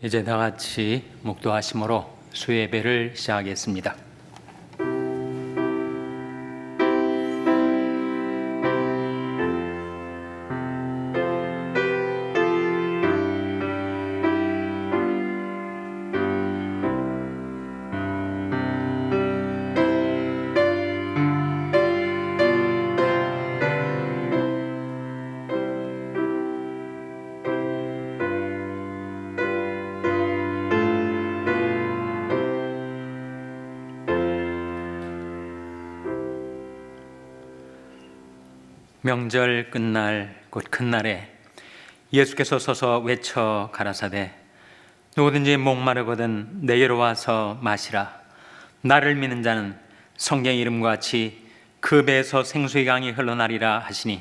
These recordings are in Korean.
이제 다 같이 묵도하심으로 수예배를 시작하겠습니다. 명절 끝날 곧 큰 날에 예수께서 서서 외쳐 가라사대 누구든지 목마르거든 내게로 와서 마시라. 나를 믿는 자는 성경의 이름과 같이 그 배에서 생수의 강이 흘러나리라 하시니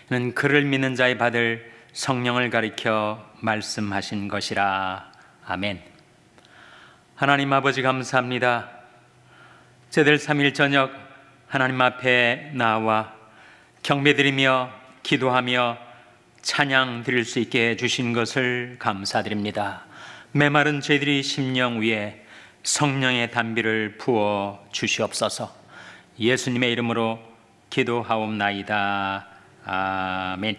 이는 그를 믿는 자의 받을 성령을 가리켜 말씀하신 것이라. 아멘. 하나님 아버지 감사합니다. 제들 3일 저녁 하나님 앞에 나와 경배드리며 기도하며 찬양 드릴 수 있게 해주신 것을 감사드립니다. 메마른 저희들이 심령 위에 성령의 단비를 부어 주시옵소서. 예수님의 이름으로 기도하옵나이다. 아멘.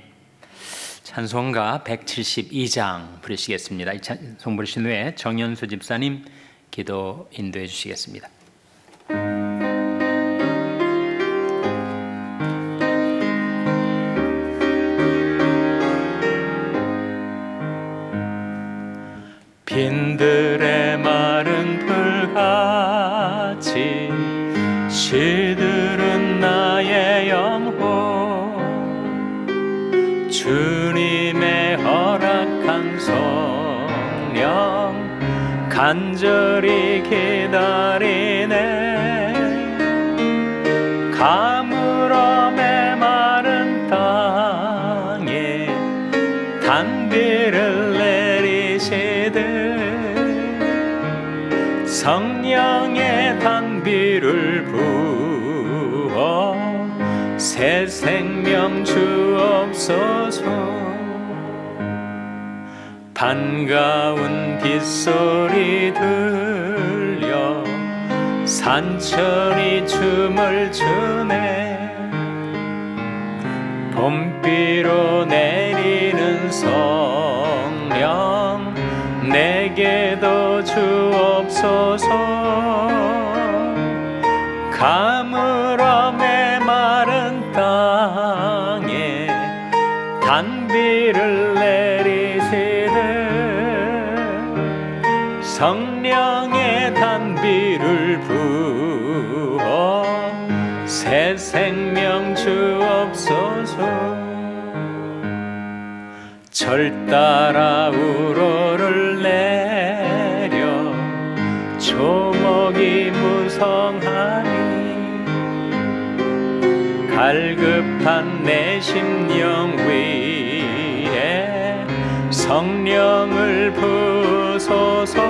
찬송가 172장 부르시겠습니다. 이 찬송 부르신 후에 정연수 집사님 기도 인도해 주시겠습니다. 빈들의 마른 풀같이 시들은 나의 영혼 주님의 허락한 성령 간절히 기다리네. 가물어 메마른 땅에 단비를 내리시듯 성령의 단비를 부어 새 생명 주옵소서. 반가운 빗소리 들려 산천이 춤을 추네. 봄비로 내리는 성령 내게도 주옵소서. 가물어 메마른 땅에 단비를 내리시듯 성령의 단비를 부어 새 생명 주옵소서. 절 따라 우러를 내려 조목이 무성하니 갈급한 내 심령 위에 성령을 부소서.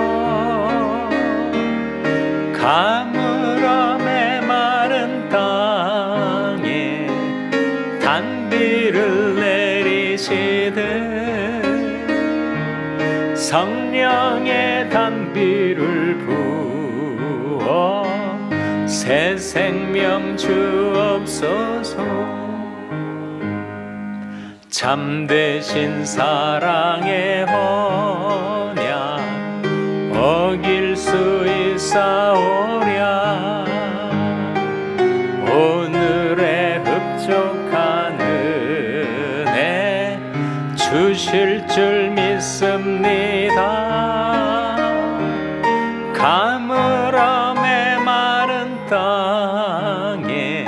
가물어 메마른 땅에 단비를 내리시듯 성령의 단비를 부어 새 생명 주옵소서. 참되신 사랑의 언약 어길 수 있사오랴. 오늘의 흡족한 은혜 주실 줄 믿습니다. 가물어 메마른 땅에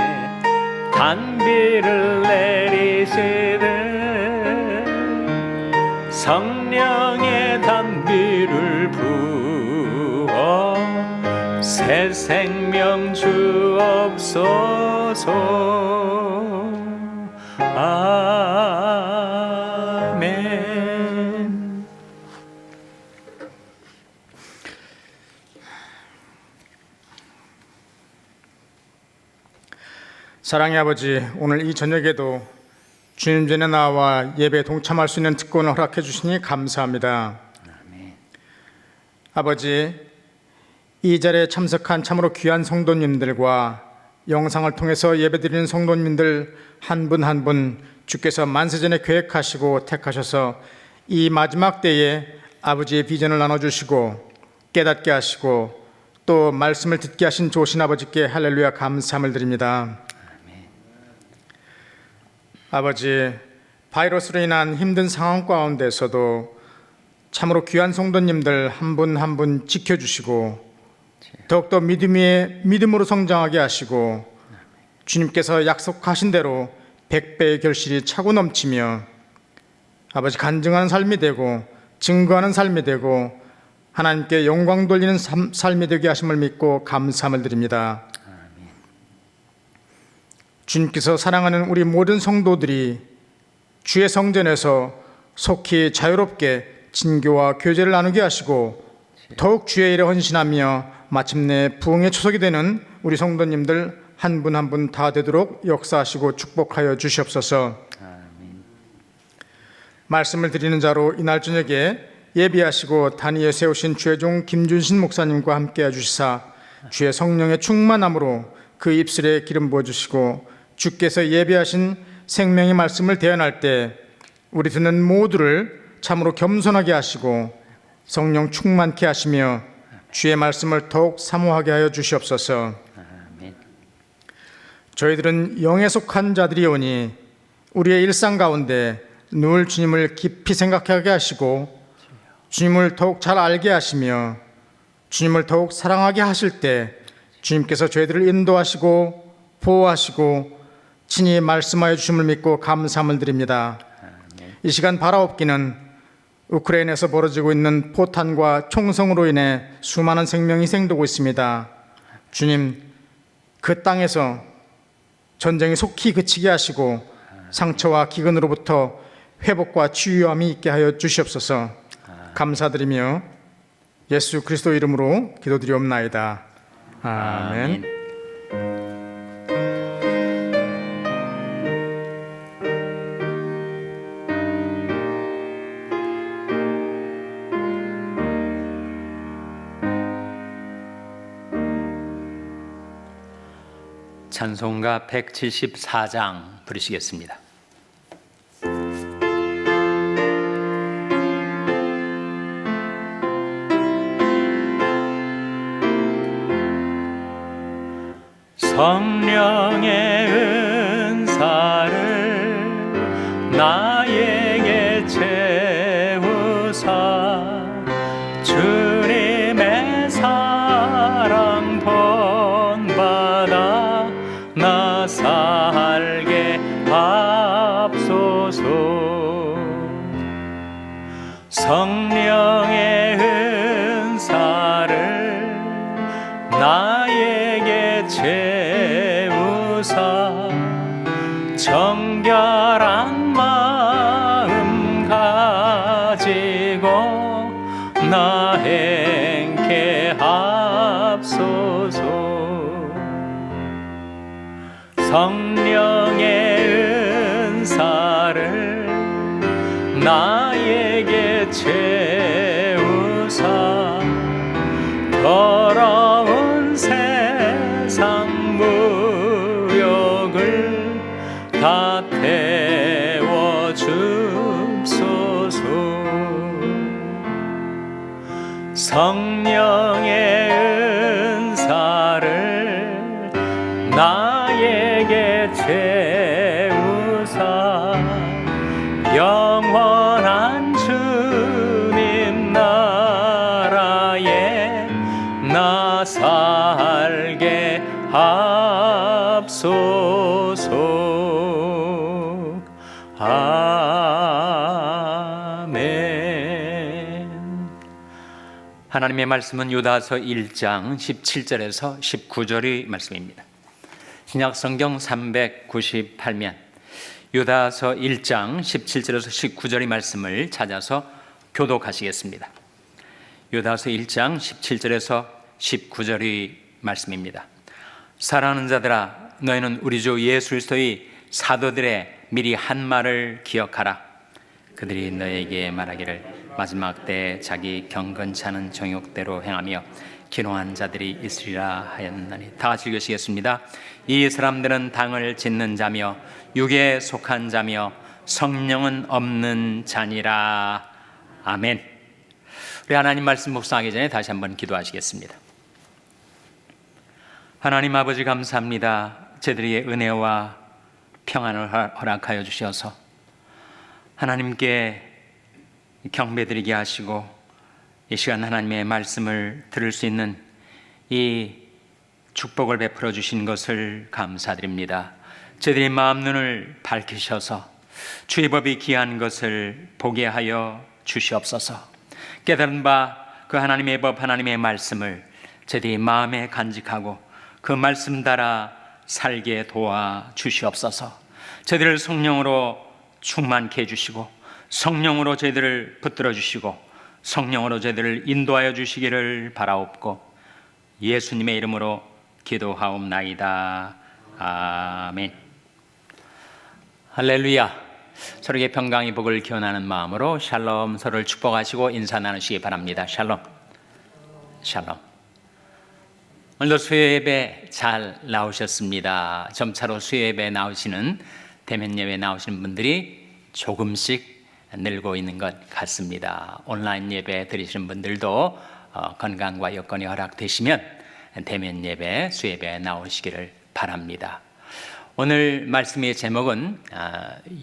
단비를 내리시듯 성령의 단비를 부어 새 생명 주옵소서. 아멘. 사랑의 아버지, 오늘 이 저녁에도 주님 전에 나와 예배에 동참할 수 있는 특권을 허락해 주시니 감사합니다. 아멘. 아버지, 이 자리에 참석한 참으로 귀한 성도님들과 영상을 통해서 예배드리는 성도님들 한 분 한 분 주께서 만세전에 계획하시고 택하셔서 이 마지막 때에 아버지의 비전을 나눠주시고 깨닫게 하시고 또 말씀을 듣게 하신 좋으신 아버지께 할렐루야 감사함을 드립니다. 아버지, 바이러스로 인한 힘든 상황 가운데서도 참으로 귀한 성도님들 한 분 한 분 지켜주시고 더욱더 믿음으로 성장하게 하시고 주님께서 약속하신 대로 100배의 결실이 차고 넘치며 아버지 간증하는 삶이 되고 증거하는 삶이 되고 하나님께 영광 돌리는 삶이 되게 하심을 믿고 감사함을 드립니다. 주님께서 사랑하는 우리 모든 성도들이 주의 성전에서 속히 자유롭게 진교와 교제를 나누게 하시고 더욱 주의 일에 헌신하며 마침내 부흥의 초석이 되는 우리 성도님들 한 분 한 분 다 되도록 역사하시고 축복하여 주시옵소서. 말씀을 드리는 자로 이날 저녁에 예비하시고 단위에 세우신 주의 종 김준신 목사님과 함께 해주시사 주의 성령의 충만함으로 그 입술에 기름 부어주시고 주께서 예비하신 생명의 말씀을 대언할 때 우리 듣는 모두를 참으로 겸손하게 하시고 성령 충만케 하시며 주의 말씀을 더욱 사모하게 하여 주시옵소서. 저희들은 영에 속한 자들이오니 우리의 일상 가운데 늘 주님을 깊이 생각하게 하시고 주님을 더욱 잘 알게 하시며 주님을 더욱 사랑하게 하실 때 주님께서 저희들을 인도하시고 보호하시고 친히 말씀하여 주심을 믿고 감사함을 드립니다. 이 시간 바라옵기는 우크라이나에서 벌어지고 있는 포탄과 총성으로 인해 수많은 생명이 희생되고 있습니다. 주님, 그 땅에서 전쟁이 속히 그치게 하시고 상처와 기근으로부터 회복과 치유함이 있게 하여 주시옵소서. 감사드리며 예수 그리스도 이름으로 기도드리옵나이다. 아멘. 찬송가 174장 부르시겠습니다. 성령의 은사를 나에게 채우사 주님의 사랑 본받아 나 살게 하옵소서. 성령의 은사를 나에게 채우사 정결한 마음 가지고 나 행케 하옵소서. 성령의 은사를 나에게 채우사 더러운 세상 무욕을 다 태워줍소서. 성령의 은사를 나에게 채우사 영원한 주님 나라에 나 살게 하옵소서. 아멘. 하나님의 말씀은 유다서 1장 17절에서 19절의 말씀입니다. 신약성경 398면 유다서 1장 17절에서 19절의 말씀을 찾아서 교독하시겠습니다. 유다서 1장 17절에서 19절의 말씀입니다. 사랑하는 자들아, 너희는 우리 주 예수 그리스도의 사도들의 미리 한 말을 기억하라. 그들이 너에게 말하기를 마지막 때 자기 경건치 않은 정욕대로 행하며 기노한 자들이 있으리라 하였나니. 다 같이 읽으시겠습니다. 이 사람들은 당을 짓는 자며 육에 속한 자며 성령은 없는 자니라. 아멘. 우리 하나님 말씀 묵상하기 전에 다시 한번 기도하시겠습니다. 하나님 아버지, 감사합니다. 저희들에게 은혜와 평안을 허락하여 주셔서 하나님께 경배드리게 하시고 이 시간 하나님의 말씀을 들을 수 있는 이 축복을 베풀어 주신 것을 감사드립니다. 저희들의 마음 눈을 밝히셔서 주의 법이 귀한 것을 보게 하여 주시옵소서. 깨달은 바 그 하나님의 법, 하나님의 말씀을 저희들의 마음에 간직하고 그 말씀 따라 살게 도와 주시옵소서. 저희들을 성령으로 충만케 해주시고 성령으로 저희들을 붙들어 주시고 성령으로 저희들을 인도하여 주시기를 바라옵고 예수님의 이름으로 기도하옵나이다. 아멘. 할렐루야. 서로에게 평강의 복을 기원하는 마음으로 샬롬, 서로를 축복하시고 인사 나누시기 바랍니다. 샬롬. 샬롬. 오늘도 수요예배 잘 나오셨습니다. 점차로 수요예배 나오시는, 대면 예배 나오시는 분들이 조금씩 늘고 있는 것 같습니다. 온라인 예배 드리시는 분들도 건강과 여건이 허락되시면 대면 예배, 수요예배 나오시기를 바랍니다. 오늘 말씀의 제목은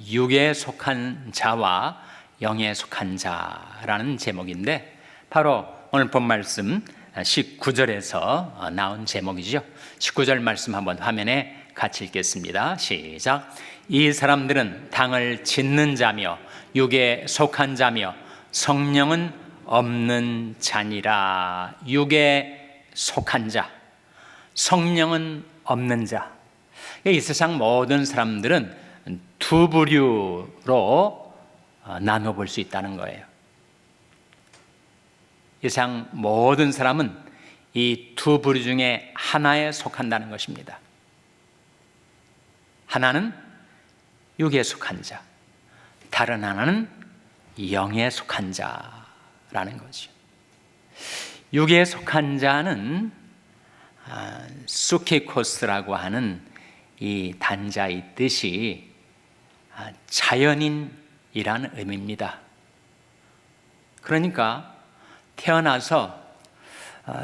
육에 속한 자와 영에 속한 자라는 제목인데, 바로 오늘 본 말씀 19절에서 나온 제목이죠. 19절 말씀 한번 화면에 같이 읽겠습니다. 시작. 이 사람들은 당을 짓는 자며 육에 속한 자며 성령은 없는 자니라. 육에 속한 자, 성령은 없는 자. 이 세상 모든 사람들은 두 부류로 나눠볼 수 있다는 거예요. 이 세상 모든 사람은 이 두 부류 중에 하나에 속한다는 것입니다. 하나는 육에 속한 자, 다른 하나는 영에 속한 자라는 거죠. 육에 속한 자는 수키코스라고 하는 이 단자의 뜻이 자연인이라는 의미입니다. 그러니까 태어나서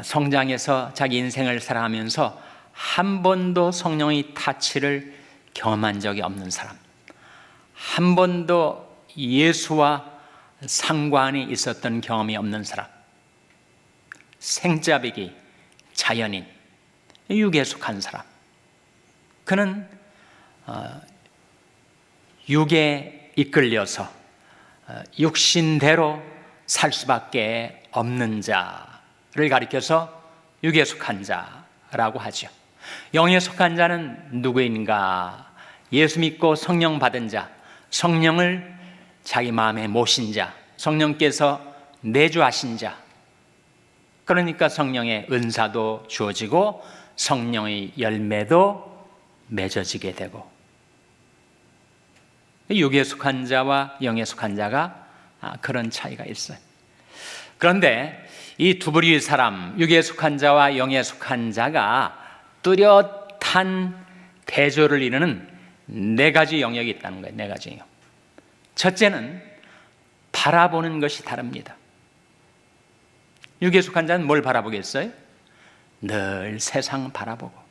성장해서 자기 인생을 살아가면서 한 번도 성령의 타치를 경험한 적이 없는 사람, 한 번도 예수와 상관이 있었던 경험이 없는 사람, 생짜배기 자연인, 육에 속한 사람, 그는 육에 이끌려서 육신대로 살 수밖에 없는 자를 가리켜서 육에 속한 자라고 하죠. 영에 속한 자는 누구인가? 예수 믿고 성령 받은 자, 성령을 자기 마음에 모신 자, 성령께서 내주하신 자, 그러니까 성령의 은사도 주어지고 성령의 열매도 맺어지게 되고, 육에 속한 자와 영에 속한 자가 그런 차이가 있어요. 그런데 이 두 부류의 사람, 육에 속한 자와 영에 속한 자가 뚜렷한 대조를 이루는 네 가지 영역이 있다는 거예요. 네 가지 영역. 첫째는 바라보는 것이 다릅니다. 육에 속한 자는 뭘 바라보겠어요? 늘 세상 바라보고,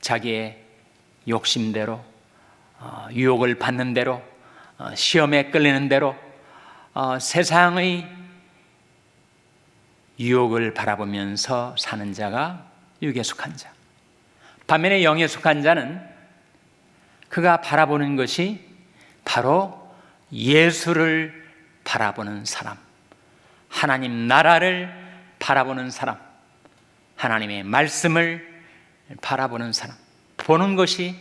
자기의 욕심대로, 유혹을 받는 대로, 시험에 끌리는 대로 세상의 유혹을 바라보면서 사는 자가 육에 속한 자. 반면에 영에 속한 자는 그가 바라보는 것이 바로 예수를 바라보는 사람, 하나님 나라를 바라보는 사람, 하나님의 말씀을 바라보는 사람, 보는 것이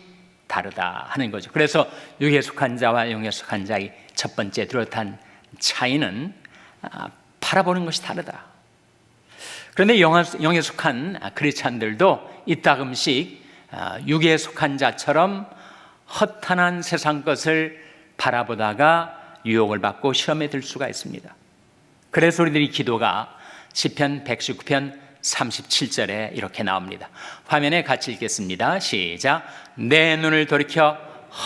다르다 하는 거죠. 그래서 육에 속한 자와 영에 속한 자의 첫 번째 뚜렷한 차이는 바라보는 것이 다르다. 그런데 영에 속한 크리스찬들도 이따금씩 육에 속한 자처럼 허탄한 세상 것을 바라보다가 유혹을 받고 시험에 들 수가 있습니다. 그래서 우리들이 기도가 시편 119편 37절에 이렇게 나옵니다. 화면에 같이 읽겠습니다. 시작. 내 눈을 돌이켜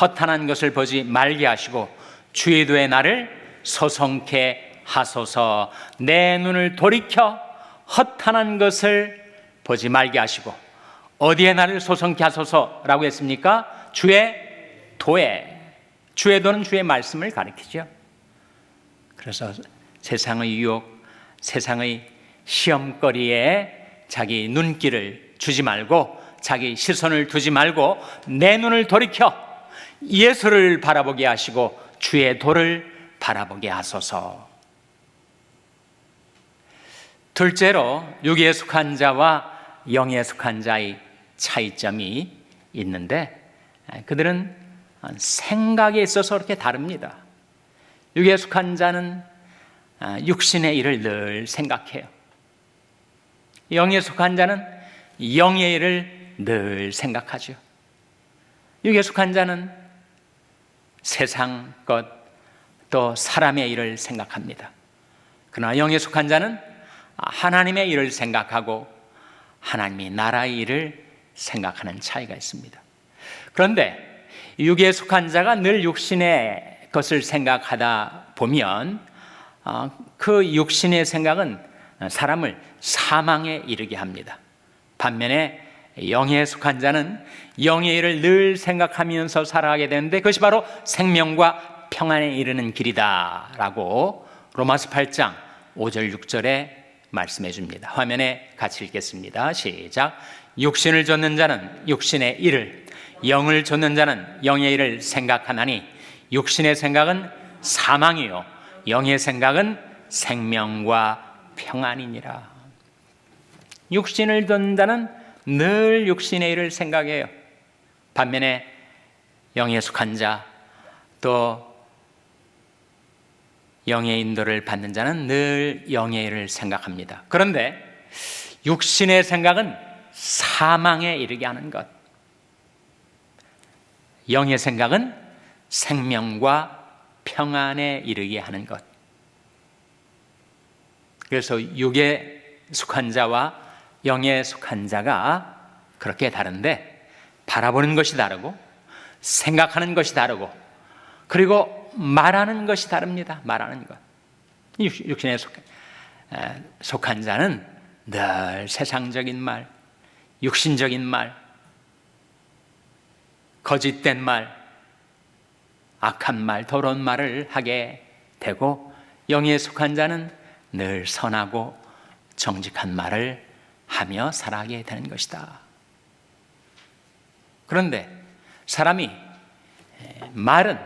허탄한 것을 보지 말게 하시고 주의 도에 나를 소송케 하소서. 내 눈을 돌이켜 허탄한 것을 보지 말게 하시고 어디에 나를 소송케 하소서라고 했습니까? 주의 도에. 주의 도는 주의 말씀을 가리키죠. 그래서 세상의 유혹, 세상의 시험거리에 자기 눈길을 주지 말고 자기 시선을 두지 말고 내 눈을 돌이켜 예수를 바라보게 하시고 주의 도를 바라보게 하소서. 둘째로 육에 속한 자와 영에 속한 자의 차이점이 있는데 그들은 생각에 있어서 그렇게 다릅니다. 육에 속한 자는 육신의 일을 늘 생각해요. 영에 속한 자는 영의 일을 늘 생각하죠. 육에 속한 자는 세상 것, 또 사람의 일을 생각합니다. 그러나 영에 속한 자는 하나님의 일을 생각하고 하나님의 나라의 일을 생각하는 차이가 있습니다. 그런데 육에 속한 자가 늘 육신의 것을 생각하다 보면 그 육신의 생각은 사람을 사망에 이르게 합니다. 반면에 영에 속한 자는 영의 일을 늘 생각하면서 살아가게 되는데 그것이 바로 생명과 평안에 이르는 길이다 라고 로마서 8장 5절 6절에 말씀해 줍니다. 화면에 같이 읽겠습니다. 시작. 육신을 좇는 자는 육신의 일을, 영을 좇는 자는 영의 일을 생각하나니 육신의 생각은 사망이요 영의 생각은 생명과 평안이니라. 육신을 좇는 자는 늘 육신의 일을 생각해요. 반면에 영에 속한 자, 또 영의 인도를 받는 자는 늘 영의 일을 생각합니다. 그런데 육신의 생각은 사망에 이르게 하는 것, 영의 생각은 생명과 평안에 이르게 하는 것. 그래서 육에 속한 자와 영에 속한 자가 그렇게 다른데 바라보는 것이 다르고 생각하는 것이 다르고 그리고 말하는 것이 다릅니다. 말하는 것. 육신에 속한 자는 늘 세상적인 말, 육신적인 말, 거짓된 말, 악한 말, 더러운 말을 하게 되고 영에 속한 자는 늘 선하고 정직한 말을 하며 살아가게 되는 것이다. 그런데 사람이 말은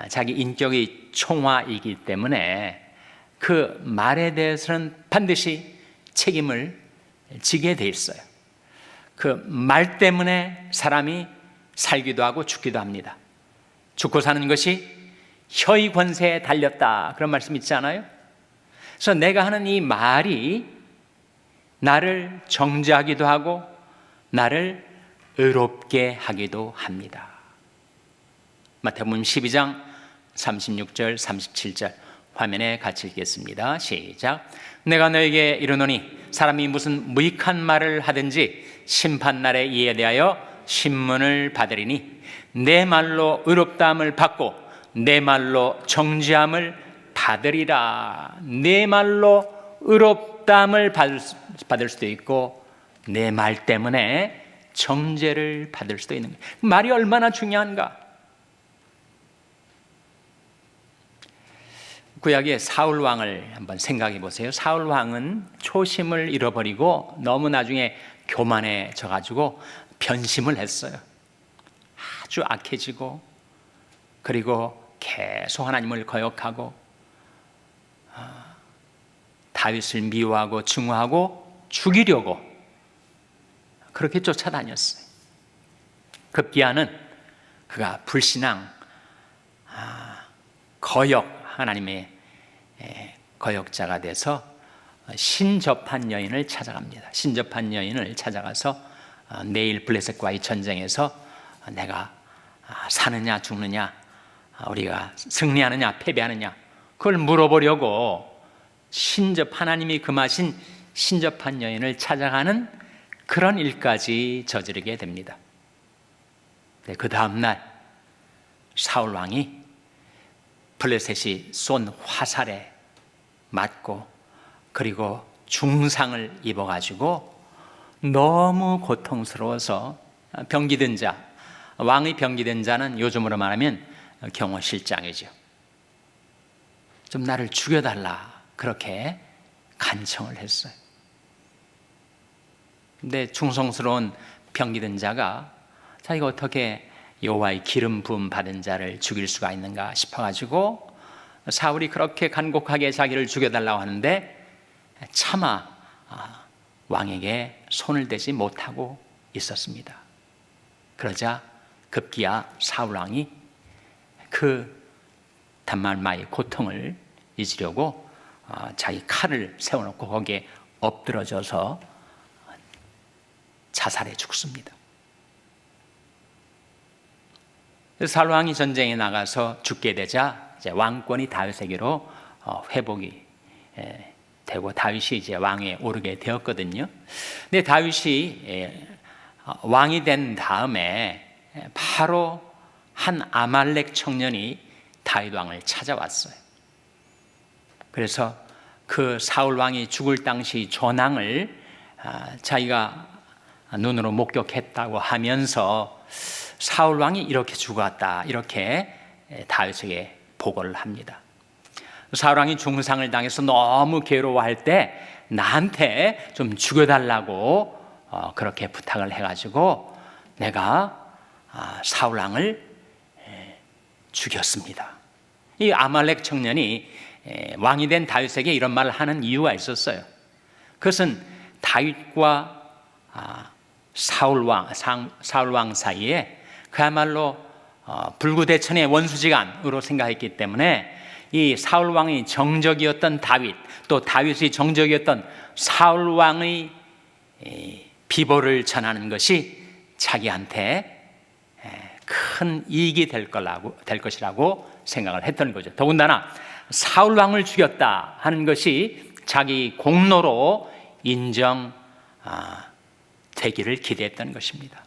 자기 인격의 총화이기 때문에 그 말에 대해서는 반드시 책임을 지게 돼 있어요. 그 말 때문에 사람이 살기도 하고 죽기도 합니다. 죽고 사는 것이 혀의 권세에 달렸다 그런 말씀 있지 않아요? 그래서 내가 하는 이 말이 나를 정죄하기도 하고 나를 의롭게 하기도 합니다. 마태복음 12장 36절 37절 화면에 같이 읽겠습니다. 시작. 내가 너에게 이르노니 사람이 무슨 무익한 말을 하든지 심판날에 이에 대하여 신문을 받으리니 내 말로 의롭다함을 받고 내 말로 정죄함을 받으리라. 내 말로 의롭다함을 받을 수도 있고 내 말 때문에 정죄를 받을 수도 있는 거예요. 말이 얼마나 중요한가. 구약의 사울 왕을 한번 생각해 보세요. 사울 왕은 초심을 잃어버리고 너무 나중에 교만해져 가지고 변심을 했어요. 아주 악해지고 그리고 계속 하나님을 거역하고 다윗을 미워하고 증오하고 죽이려고 그렇게 쫓아다녔어요. 급기야는 그가 불신앙, 거역, 하나님의 거역자가 돼서 신접한 여인을 찾아갑니다. 신접한 여인을 찾아가서 내일 블레셋과의 전쟁에서 내가 사느냐 죽느냐, 우리가 승리하느냐 패배하느냐, 그걸 물어보려고 하나님이 금하신 신접한 여인을 찾아가는 그런 일까지 저지르게 됩니다. 그 다음날 사울 왕이 블레셋이 쏜 화살에 맞고 그리고 중상을 입어가지고 너무 고통스러워서 병기든 자, 왕의 병기든 자는 요즘으로 말하면 경호실장이죠. 좀 나를 죽여달라 그렇게 간청을 했어요. 근데 충성스러운 병기든 자가 자기가 어떻게 여호와의 기름 부음 받은 자를 죽일 수가 있는가 싶어가지고 사울이 그렇게 간곡하게 자기를 죽여달라고 하는데 차마 왕에게 손을 대지 못하고 있었습니다. 그러자 급기야 사울 왕이 그 단말마의 고통을 잊으려고 자기 칼을 세워놓고 거기에 엎드러져서 자살해 죽습니다. 사울 왕이 전쟁에 나가서 죽게 되자 이제 왕권이 다윗에게로 회복이 되고 다윗이 이제 왕에 오르게 되었거든요. 근데 다윗이 왕이 된 다음에 바로 한 아말렉 청년이 다윗 왕을 찾아왔어요. 그래서 그 사울 왕이 죽을 당시 전황을 자기가 눈으로 목격했다고 하면서 사울 왕이 이렇게 죽었다 이렇게 다윗에게 보고를 합니다. 사울 왕이 중상을 당해서 너무 괴로워할 때 나한테 좀 죽여달라고 그렇게 부탁을 해가지고 내가 사울 왕을 죽였습니다. 이 아말렉 청년이 왕이 된 다윗에게 이런 말을 하는 이유가 있었어요. 그것은 다윗과 사울 왕 사이에 그야말로 불구대천의 원수지간으로 생각했기 때문에 이 사울 왕의 정적이었던 다윗, 또 다윗의 정적이었던 사울 왕의 비보를 전하는 것이 자기한테 큰 이익이 될 것이라고 생각을 했던 거죠. 더군다나 사울 왕을 죽였다 하는 것이 자기 공로로 인정되기를 기대했던 것입니다.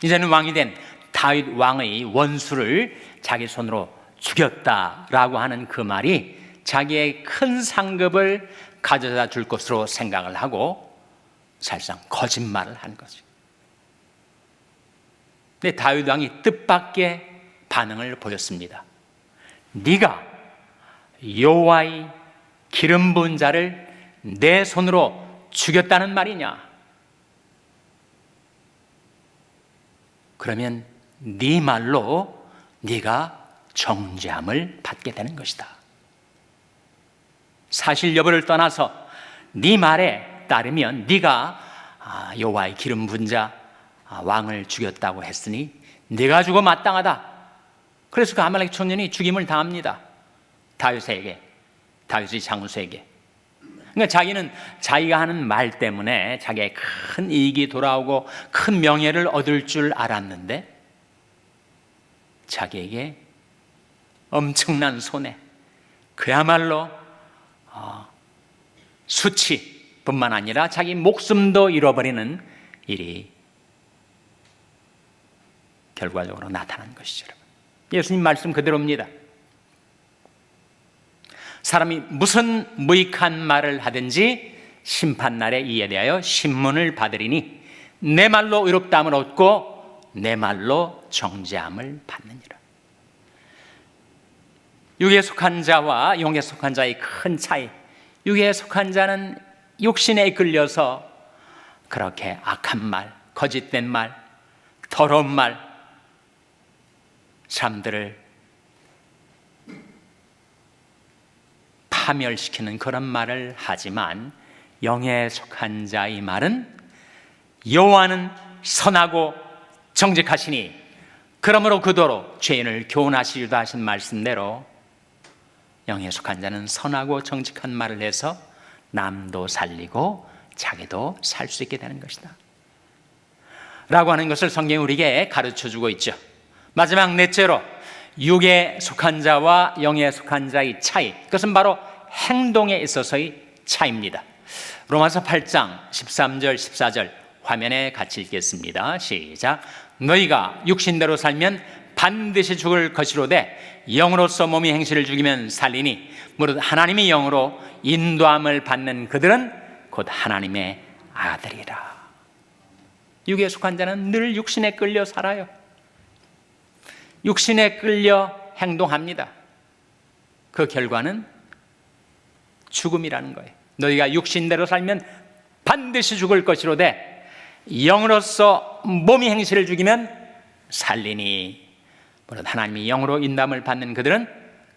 이제는 왕이 된 다윗 왕의 원수를 자기 손으로 죽였다라고 하는 그 말이 자기의 큰 상급을 가져다 줄 것으로 생각을 하고 사실상 거짓말을 한 거죠. 근데 다윗 왕이 뜻밖의 반응을 보였습니다. 네가 여호와의 기름 부은 자를 내 손으로 죽였다는 말이냐? 그러면 네 말로 네가 정죄함을 받게 되는 것이다. 사실 여부를 떠나서 네 말에 따르면 네가 여호와의 기름 부은 자 왕을 죽였다고 했으니 네가 죽어 마땅하다. 그래서 그 아말렉 청년이 죽임을 당합니다. 다윗의 장수에게. 그러니까 자기는 자기가 하는 말 때문에 자기의 큰 이익이 돌아오고 큰 명예를 얻을 줄 알았는데 자기에게 엄청난 손해, 그야말로 수치뿐만 아니라 자기 목숨도 잃어버리는 일이 결과적으로 나타난 것이죠. 여러분. 예수님 말씀 그대로입니다. 사람이 무슨 무익한 말을 하든지 심판날에 이에 대하여 신문을 받으리니 내 말로 의롭다함을 얻고 내 말로 정죄함을 받느니라. 육에 속한 자와 영에 속한 자의 큰 차이. 육에 속한 자는 육신에 이끌려서 그렇게 악한 말, 거짓된 말, 더러운 말, 사람들을 파멸시키는 그런 말을 하지만 영에 속한 자의 말은 여호와는 선하고 정직하시니 그러므로 그도로 죄인을 교훈하시리다 하신 말씀대로 영에 속한 자는 선하고 정직한 말을 해서 남도 살리고 자기도 살 수 있게 되는 것이다. 라고 하는 것을 성경이 우리에게 가르쳐주고 있죠. 마지막 넷째로 육에 속한 자와 영에 속한 자의 차이, 그것은 바로 행동에 있어서의 차이입니다. 로마서 8장 13절 14절 화면에 같이 읽겠습니다. 시작. 너희가 육신대로 살면 반드시 죽을 것이로되 영으로서 몸이 행실을 죽이면 살리니 무릇 하나님의 영으로 인도함을 받는 그들은 곧 하나님의 아들이라. 육에 속한 자는 늘 육신에 끌려 살아요. 육신에 끌려 행동합니다. 그 결과는 죽음이라는 거예요. 너희가 육신대로 살면 반드시 죽을 것이로되 영으로서 몸이 행실을 죽이면 살리니 무릇 하나님의 영으로 인도함을 받는 그들은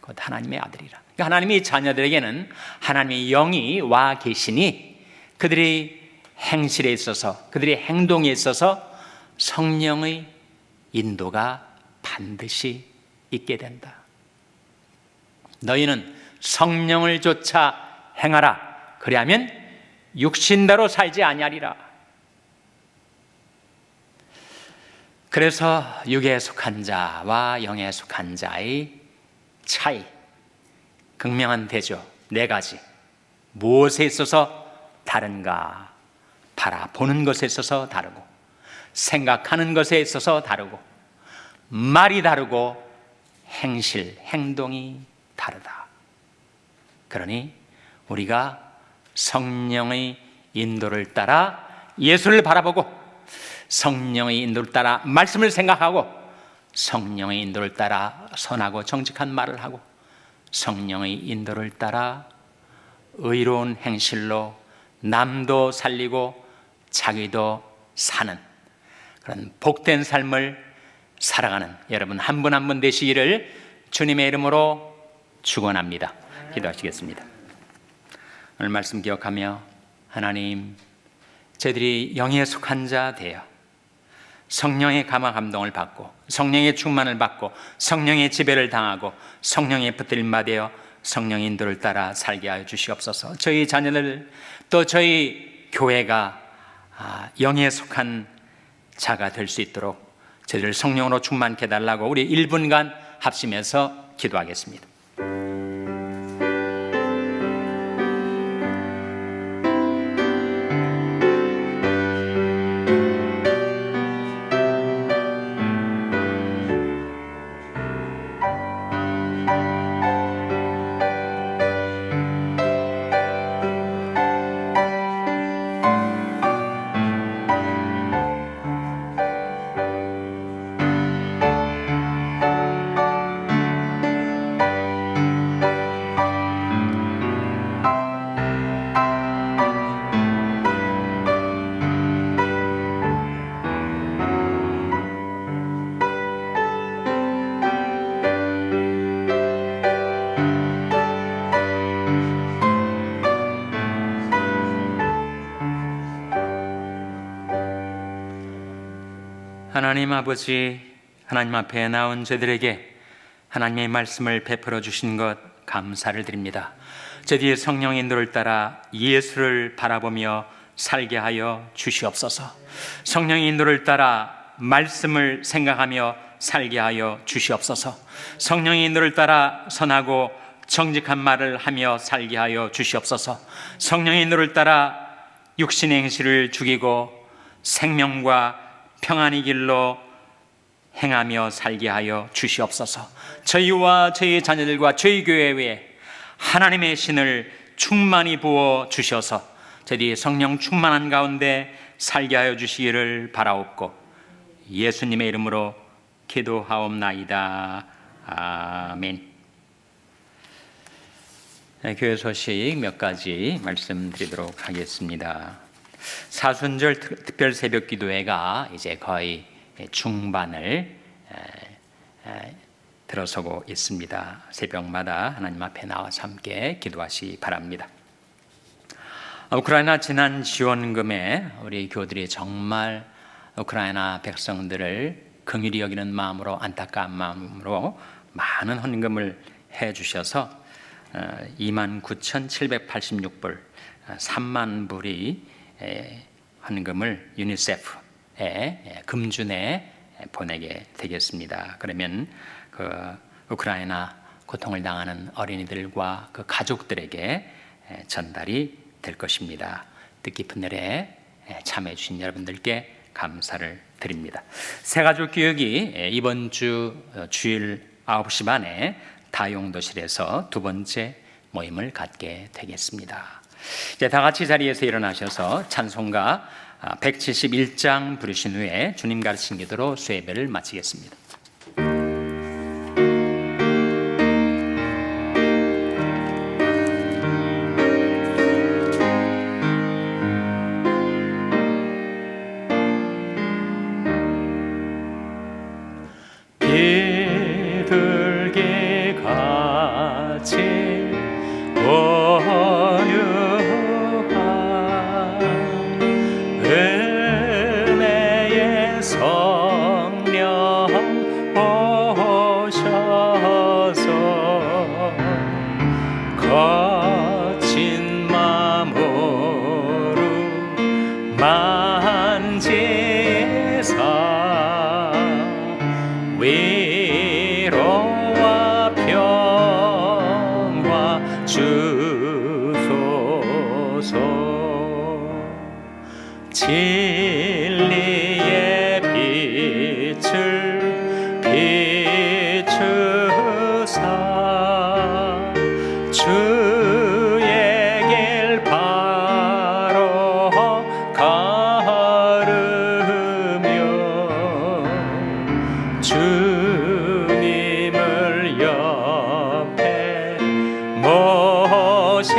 곧 하나님의 아들이라. 그러니까 하나님의 자녀들에게는 하나님의 영이 와 계시니 그들의 행실에 있어서, 그들의 행동에 있어서 성령의 인도가 반드시 있게 된다. 너희는 성령을 쫓아 행하라. 그리하면 육신대로 살지 아니하리라. 그래서 육에 속한 자와 영에 속한 자의 차이, 극명한 대조 네 가지. 무엇에 있어서 다른가? 바라보는 것에 있어서 다르고, 생각하는 것에 있어서 다르고, 말이 다르고, 행실, 행동이 다르다. 그러니 우리가 성령의 인도를 따라 예수를 바라보고, 성령의 인도를 따라 말씀을 생각하고, 성령의 인도를 따라 선하고 정직한 말을 하고, 성령의 인도를 따라 의로운 행실로 남도 살리고 자기도 사는 그런 복된 삶을 살아가는 여러분 한 분 한 분 되시기를 주님의 이름으로 축원합니다. 기도하시겠습니다. 오늘 말씀 기억하며 하나님, 저희들이 영에 속한 자 되어 성령의 감화 감동을 받고 성령의 충만을 받고 성령의 지배를 당하고 성령의 붙들림마 되어 성령의 인도를 따라 살게 하여 주시옵소서. 저희 자녀들 또 저희 교회가 영에 속한 자가 될 수 있도록 저희를 성령으로 충만케 해달라고 우리 1분간 합심해서 기도하겠습니다. 하나님 아버지, 하나님 앞에 나온 저들에게 하나님의 말씀을 베풀어 주신 것 감사를 드립니다. 저희의 성령의 인도를 따라 예수를 바라보며 살게 하여 주시옵소서. 성령의 인도를 따라 말씀을 생각하며 살게 하여 주시옵소서. 성령의 인도를 따라 선하고 정직한 말을 하며 살게 하여 주시옵소서. 성령의 인도를 따라 육신의 행실을 죽이고 생명과 평안의 길로 행하며 살게 하여 주시옵소서. 저희와 저희 자녀들과 저희 교회에 하나님의 신을 충만히 부어 주셔서 저희들이 성령 충만한 가운데 살게 하여 주시기를 바라옵고 예수님의 이름으로 기도하옵나이다. 아멘. 교회 소식 몇 가지 말씀드리도록 하겠습니다. 사순절 특별 새벽 기도회가 이제 거의 중반을 들어서고 있습니다. 새벽마다 하나님 앞에 나와서 함께 기도하시 바랍니다. 우크라이나 재난 지원금에 우리 교들이 정말 우크라이나 백성들을 긍휼히 여기는 마음으로, 안타까운 마음으로 많은 헌금을 해 주셔서 29,786불 3만 불이 헌금을 유니세프에 금주내 보내게 되겠습니다. 그러면 그 우크라이나 고통을 당하는 어린이들과 그 가족들에게 전달이 될 것입니다. 뜻깊은 일에 참여해 주신 여러분들께 감사를 드립니다. 새가족 교육이 이번 주 주일 9시 반에 다용도실에서 두 번째 모임을 갖게 되겠습니다. 이제 다 같이 자리에서 일어나셔서 찬송가 171장 부르신 후에 주님 가르친 기도로 수예배를 마치겠습니다. 비둘기 같이 온유한 은혜의 성령 오셔서 거친 마음으로 만지사 위로와 평화 주소서. 진리의 빛을 비추사 주의 길 바로 걸으며 주님을 옆에 모시고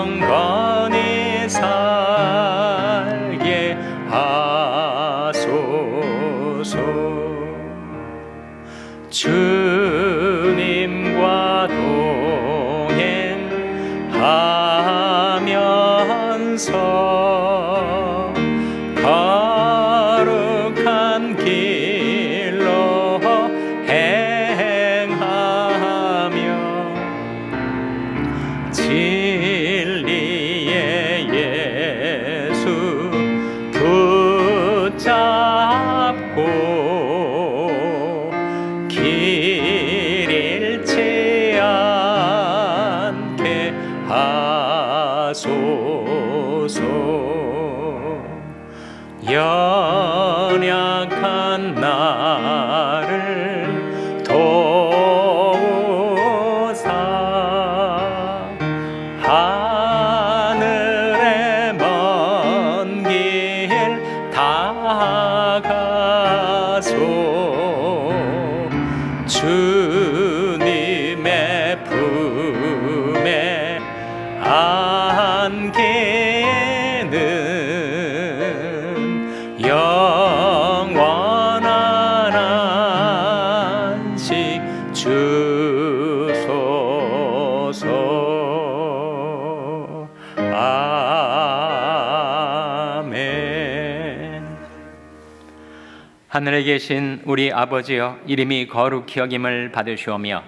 경건히 살게 하소서. 주님과 동행하면서 거룩한 길로 행하며 진리의 예수 붙잡고 길 잃지 않게 하소서. 연약한 나를 도우사 하늘의 먼 길 다가서 주님의 품에 안기는 영원한 안식 주소서. 아멘. 하늘에 계신 우리 아버지여, 이름이 거룩히 여김을 받으시오며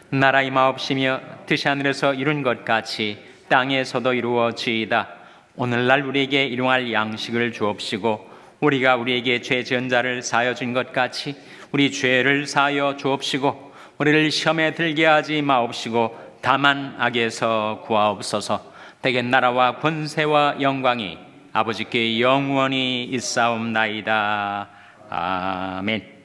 나라 임하옵시며 뜻이 하늘에서 이룬 것 같이 땅에서도 이루어지이다. 오늘날 우리에게 일용할 양식을 주옵시고 우리가 우리에게 죄 지은 자를 사하여 준 것 같이 우리 죄를 사하여 주옵시고 우리를 시험에 들게 하지 마옵시고 다만 악에서 구하옵소서. 대개 나라와 권세와 영광이 아버지께 영원히 있사옵나이다. 아멘.